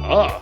Ah.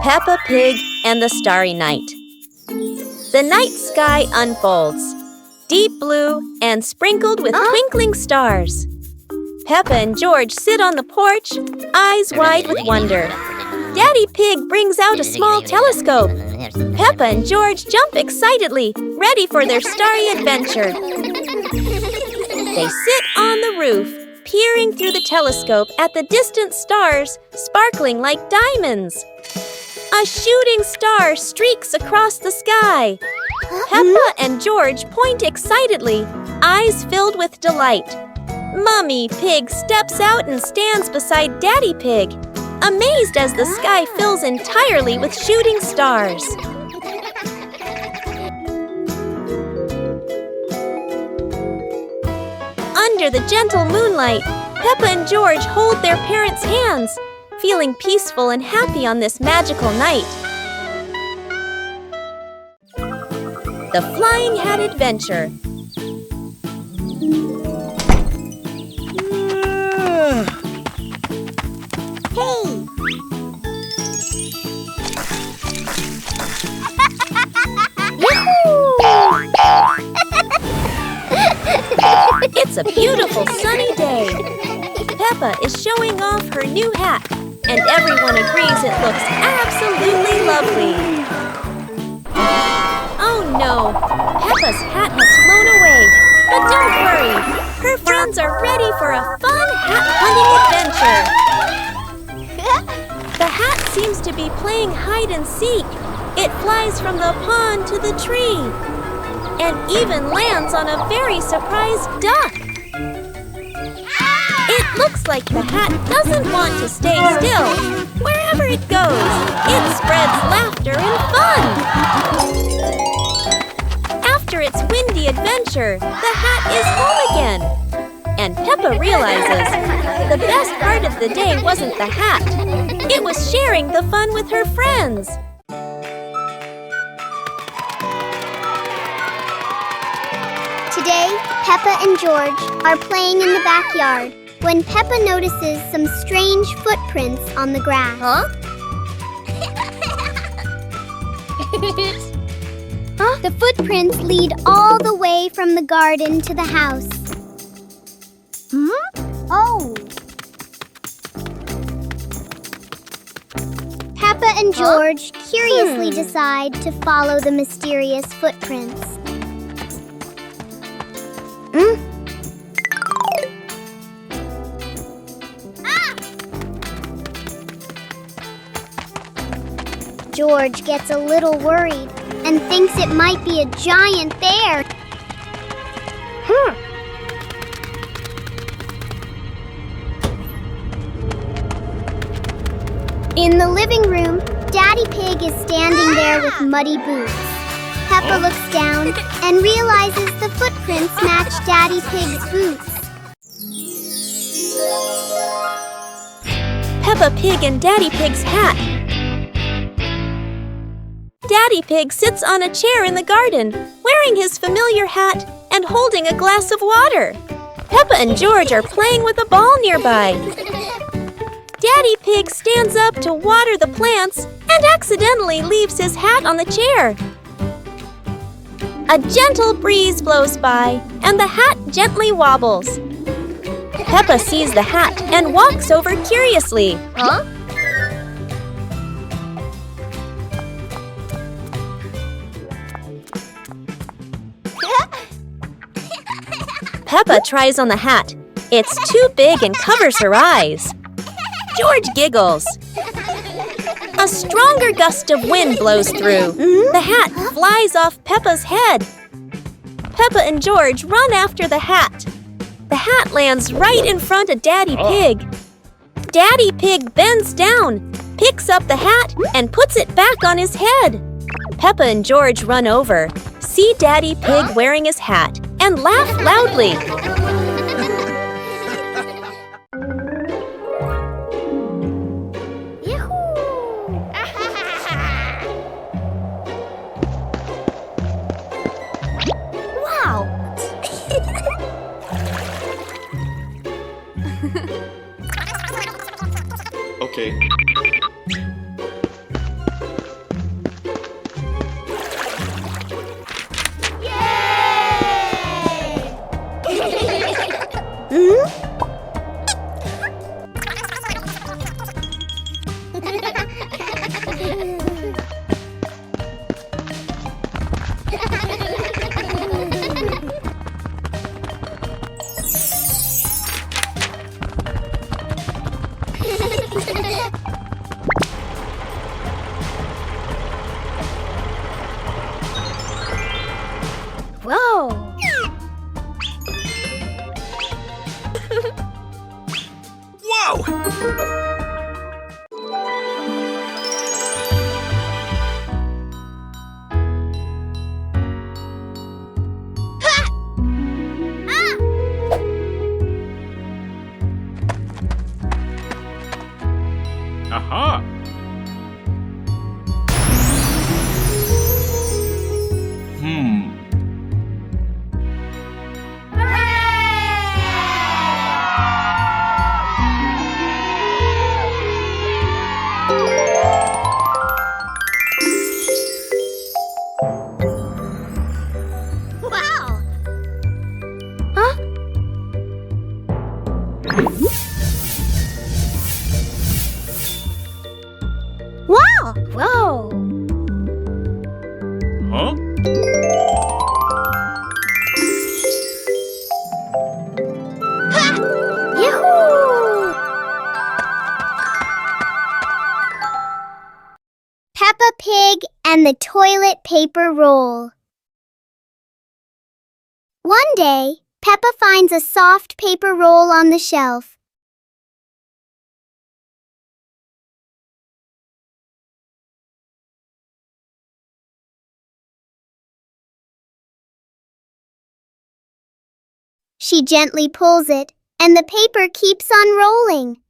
Peppa Pig and the Starry Night. The night sky unfolds, deep blue and sprinkled with twinkling stars. Peppa and George sit on the porch, eyes wide with wonder. Daddy Pig brings out a small telescope. Peppa and George jump excitedly, ready for their starry adventure. They sit on the roof, peering through the telescope at the distant stars, sparkling like diamonds. A shooting star streaks across the sky. Peppa and George point excitedly, eyes filled with delight. Mummy Pig steps out and stands beside Daddy Pig, amazed as the sky fills entirely with shooting stars. Under the gentle moonlight, Peppa and George hold their parents' hands, feeling peaceful and happy on this magical night. The Flying Hat Adventure. Hey! It's a beautiful sunny day. Peppa is showing off her new hat, and everyone agrees it looks absolutely lovely. Oh no, Peppa's hat has flown away. But don't worry, her friends are ready for a fun hat hunting adventure. The hat seems to be playing hide and seek. It flies from the pond to the tree, and even lands on a very surprised duck. It looks like the hat doesn't want to stay still. Wherever it goes, it spreads laughter and fun. After its windy adventure, the hat is home again. And Peppa realizes the best part of the day wasn't the hat. It was sharing the fun with her friends. Today, Peppa and George are playing in the backyard when Peppa notices some strange footprints on the grass. The footprints lead all the way from the garden to the house. Oh! Peppa and George curiously decide to follow the mysterious footprints. George gets a little worried and thinks it might be a giant bear. In the living room, Daddy Pig is standing there with muddy boots. Peppa looks down and realizes the footprints match Daddy Pig's boots. Peppa Pig and Daddy Pig's hat. Daddy Pig sits on a chair in the garden, wearing his familiar hat and holding a glass of water. Peppa and George are playing with a ball nearby. Daddy Pig stands up to water the plants and accidentally leaves his hat on the chair. A gentle breeze blows by, and the hat gently wobbles. Peppa sees the hat and walks over curiously. Peppa tries on the hat. It's too big and covers her eyes. George giggles. A stronger gust of wind blows through. The hat flies off Peppa's head. Peppa and George run after the hat. The hat lands right in front of Daddy Pig. Daddy Pig bends down, picks up the hat, and puts it back on his head. Peppa and George run over, see Daddy Pig wearing his hat, and laugh loudly. Wow! Okay. Whoa! Aha! Wow! Huh? Wow! Whoa! Huh? Yahoo! Peppa Pig and the toilet paper roll. One day, Peppa finds a soft paper roll on the shelf. She gently pulls it, and the paper keeps on rolling.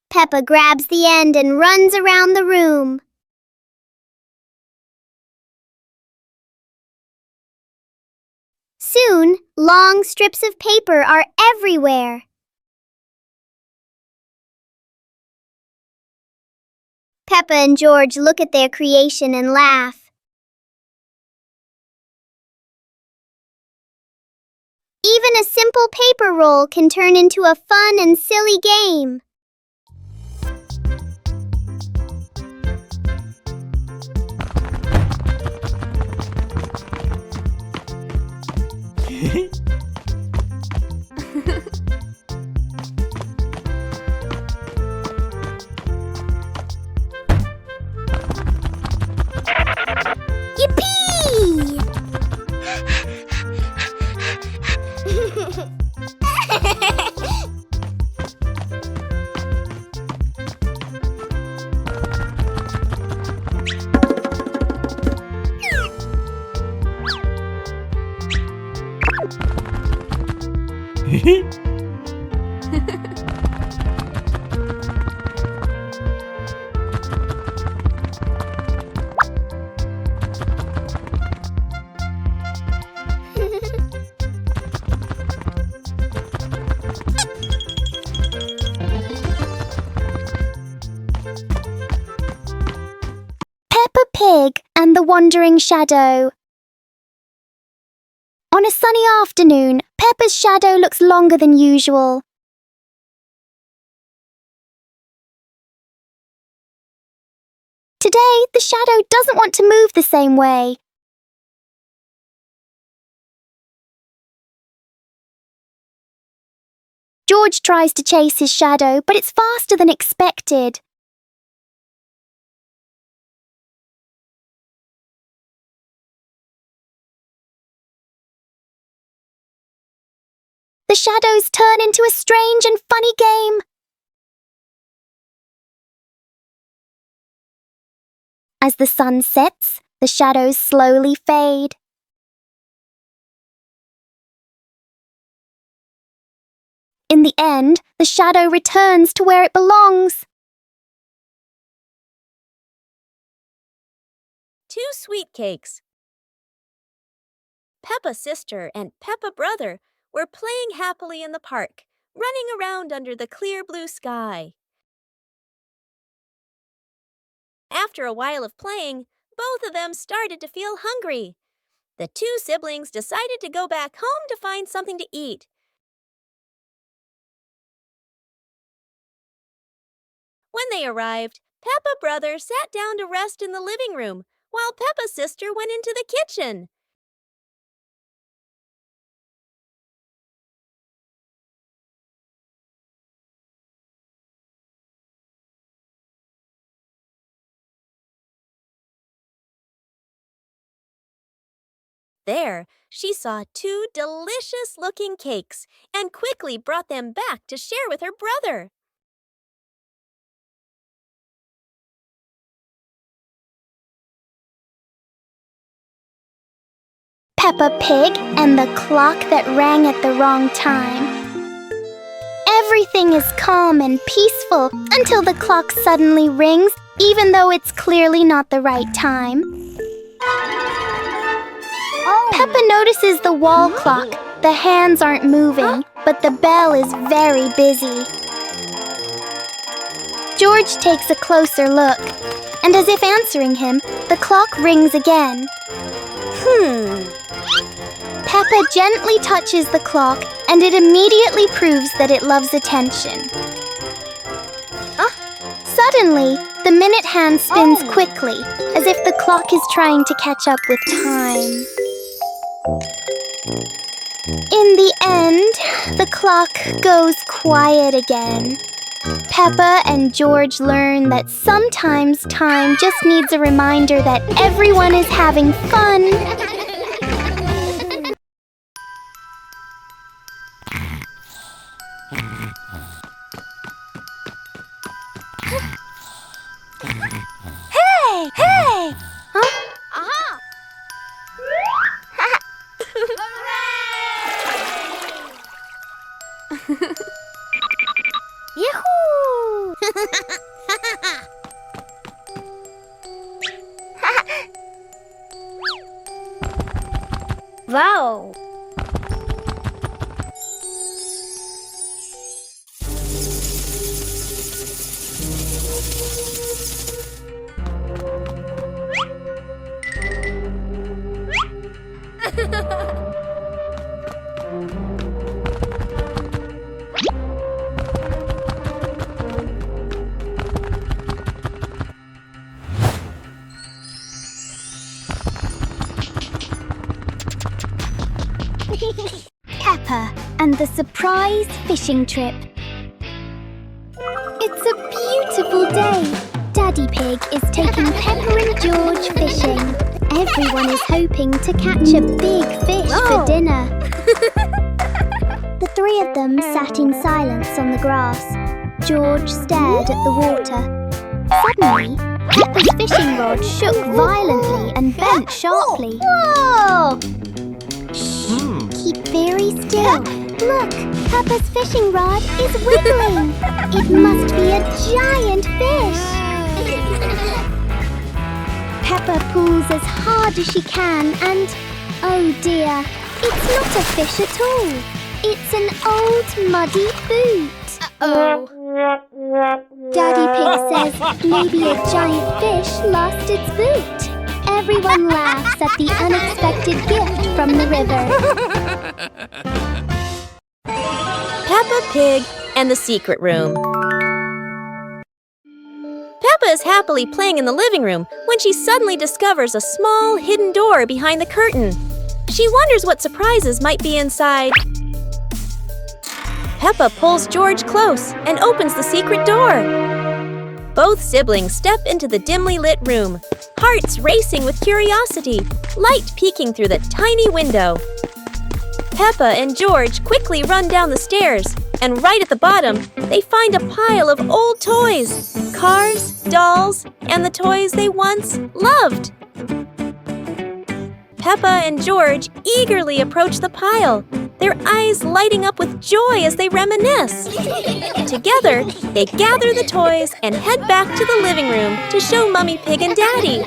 Peppa grabs the end and runs around the room. Soon, long strips of paper are everywhere. Peppa and George look at their creation and laugh. Even a simple paper roll can turn into a fun and silly game. Yippee! Peppa Pig and the Wandering Shadow. On a sunny afternoon, Peppa's shadow looks longer than usual. Today, the shadow doesn't want to move the same way. George tries to chase his shadow, but it's faster than expected. The shadows turn into a strange and funny game. As the sun sets, the shadows slowly fade. In the end, the shadow returns to where it belongs. 2 sweet cakes. Peppa's sister and Peppa brother were playing happily in the park, running around under the clear blue sky. After a while of playing, both of them started to feel hungry. The 2 siblings decided to go back home to find something to eat. When they arrived, Peppa brother sat down to rest in the living room, while Peppa's sister went into the kitchen. There, she saw 2 delicious-looking cakes and quickly brought them back to share with her brother. Peppa Pig and the clock that rang at the wrong time. Everything is calm and peaceful until the clock suddenly rings, even though it's clearly not the right time. Peppa notices the wall clock. The hands aren't moving, but the bell is very busy. George takes a closer look, and as if answering him, the clock rings again. Peppa gently touches the clock, and it immediately proves that it loves attention. Suddenly, the minute hand spins quickly, as if the clock is trying to catch up with time. In the end, the clock goes quiet again. Peppa and George learn that sometimes time just needs a reminder that everyone is having fun. Hey! Hey! Huh? Aha! Yahoo! Wow! Peppa and the surprise fishing trip. It's a beautiful day. Daddy Pig is taking Peppa and George fishing. Everyone is hoping to catch a big fish for dinner. The 3 of them sat in silence on the grass. George stared at the water. Suddenly, Peppa's fishing rod shook violently and bent sharply. Whoa! Keep very still. Look, Peppa's fishing rod is wiggling. It must be a giant fish. Peppa pulls as hard as she can and, oh dear, it's not a fish at all. It's an old muddy boot. Uh-oh. Daddy Pig says maybe a giant fish lost its boot. Everyone laughs at the unexpected gift from the river. Peppa Pig and the secret room. Peppa is happily playing in the living room when she suddenly discovers a small hidden door behind the curtain. She wonders what surprises might be inside. Peppa pulls George close and opens the secret door. Both siblings step into the dimly lit room, hearts racing with curiosity, light peeking through the tiny window. Peppa and George quickly run down the stairs, and right at the bottom, they find a pile of old toys, cars, dolls, and the toys they once loved. Peppa and George eagerly approach the pile, their eyes lighting up with joy as they reminisce. Together, they gather the toys and head back to the living room to show Mummy Pig and Daddy.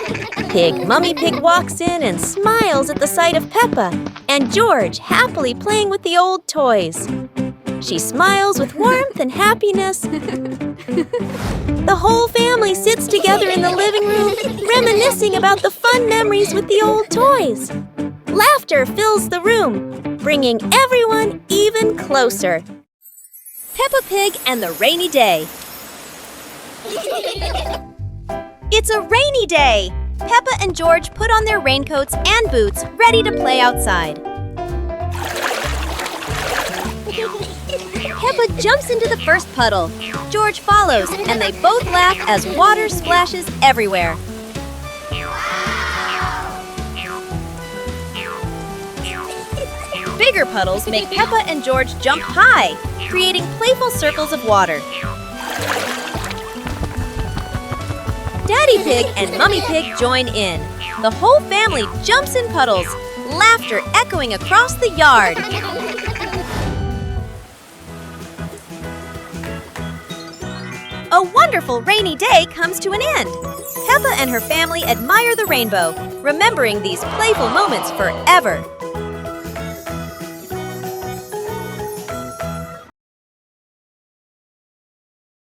Mummy Pig walks in and smiles at the sight of Peppa, and George happily playing with the old toys. She smiles with warmth and happiness. The whole family sits together in the living room, reminiscing about the fun memories with the old toys. Laughter fills the room, bringing everyone even closer. Peppa Pig and the Rainy Day. It's a rainy day! Peppa and George put on their raincoats and boots, ready to play outside. Peppa jumps into the first puddle. George follows, and they both laugh as water splashes everywhere. Bigger puddles make Peppa and George jump high, creating playful circles of water. Daddy Pig and Mummy Pig join in. The whole family jumps in puddles, laughter echoing across the yard. A wonderful rainy day comes to an end. Peppa and her family admire the rainbow, remembering these playful moments forever.